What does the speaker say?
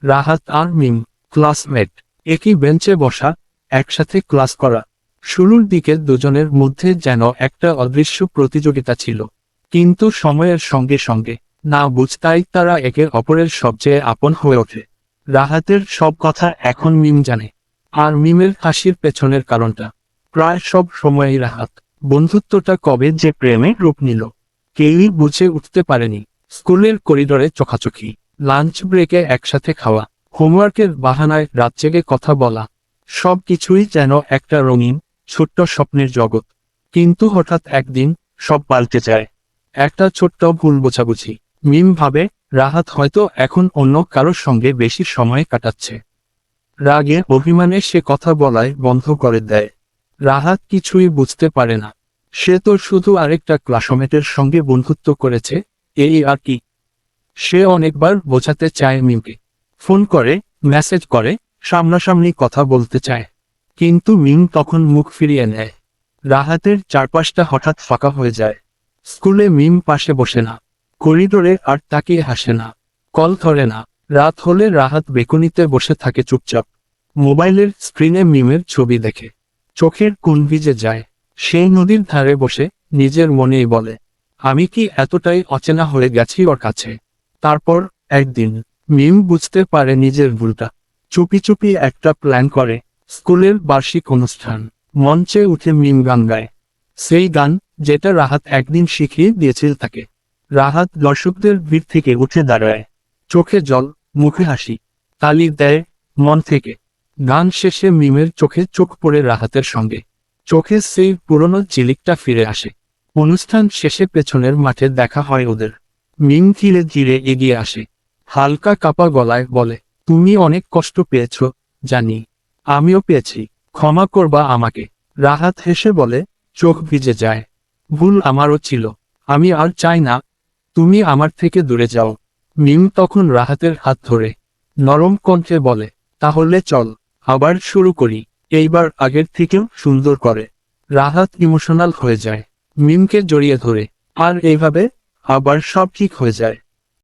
রাহাত আর মিম classmate, একই বেঞ্চে বসা, একসাথে ক্লাস করা। শুরুর দিকে দুজনের মধ্যে যেন একটা অদৃশ্য প্রতিযোগিতা ছিল, কিন্তু সময়ের সঙ্গে সঙ্গে না বুঝতাই তারা একে অপরের সবচেয়ে আপন হয়ে ওঠে। রাহাতের সব কথা এখন মিম জানে, আর মিমের হাসির পেছনের কারণটা প্রায় সব সময়ই রাহাত। বন্ধুত্বটা কবে যে প্রেমে রূপ নিল কেউই বুঝে উঠতে পারেনি। স্কুলের করিডোরে চোখাচোখি, লাঞ্চ ব্রেকে একসাথে খাওয়া, হোমওয়ার্কের বাহানায় রাত জেগে কথা বলা, সব কিছুই যেন একটা রঙিন ছোট্ট স্বপ্নের জগৎ। কিন্তু হঠাৎ একদিন সব পাল্টে যায়। একটা ছোট্ট ভুল বোঝাবুঝি। মিম ভাবে রাহাত হয়তো এখন অন্য কারোর সঙ্গে বেশি সময় কাটাচ্ছে। রাগে অভিমানে সে কথা বলায় বন্ধ করে দেয়। রাহাত কিছুই বুঝতে পারে না, সে তো শুধু আরেকটা ক্লাসমেটের সঙ্গে বন্ধুত্ব করেছে, এই আর কি। সে অনেকবার বোঝাতে চায় মিমকে, ফোন করে, মেসেজ করে, সামনাসামনি কথা বলতে চায়, কিন্তু মিম তখন মুখ ফিরিয়ে নেয়। রাহাতের চারপাশটা হঠাৎ ফাঁকা হয়ে যায়। স্কুলে মিম পাশে বসে না, করিডোরে আর তাকিয়ে হাসে না, কল ধরে না। রাত হলে রাহাত বেকুনিতে বসে থাকে চুপচাপ, মোবাইলের স্ক্রিনে মিমের ছবি দেখে চোখের কোণ ভিজে যায়। সেই নদীর ধারে বসে নিজের মনেই বলে, আমি কি এতটাই অচেনা হয়ে গেছি ওর কাছে। তারপর একদিন মিম বুঝতে পারে নিজের ভুলটা। চুপি চুপি একটা প্ল্যান করে। স্কুলের বার্ষিক অনুষ্ঠান, মঞ্চে উঠে মিম গান গায়, সেই গান যেটা রাহাত একদিন শিখিয়ে দিয়েছিল তাকে। রাহাত দর্শকদের ভিড় থেকে উঠে দাঁড়ায়, চোখে জল, মুখে হাসি, তালি দেয় মন থেকে। গান শেষে মিমের চোখে চোখ পড়ে রাহাতের সঙ্গে, চোখে সেই পুরনো ঝিলিকটা ফিরে আসে। অনুষ্ঠান শেষে পেছনের মাঠে দেখা হয় ওদের। মিম ধীরে ধীরে এগিয়ে আসে, হালকা কাপা গলায় বলে, তুমি অনেক কষ্ট পেয়েছ, জানি, আমিও পেয়েছি, ক্ষমা করবা আমাকে। রাহাত হেসে বলে, চোখ ভিজে যায়, ভুল আমারও ছিল, আমি আর চাই না তুমি আমার থেকে দূরে যাও। মিম তখন রাহাতের হাত ধরে নরম কণ্ঠে বলে, তাহলে চল আবার শুরু করি, এইবার আগের থেকেও সুন্দর করে। রাহাত ইমোশনাল হয়ে যায়, মিমকে জড়িয়ে ধরে, আর এইভাবে আবার সব ঠিক হয়ে যায়।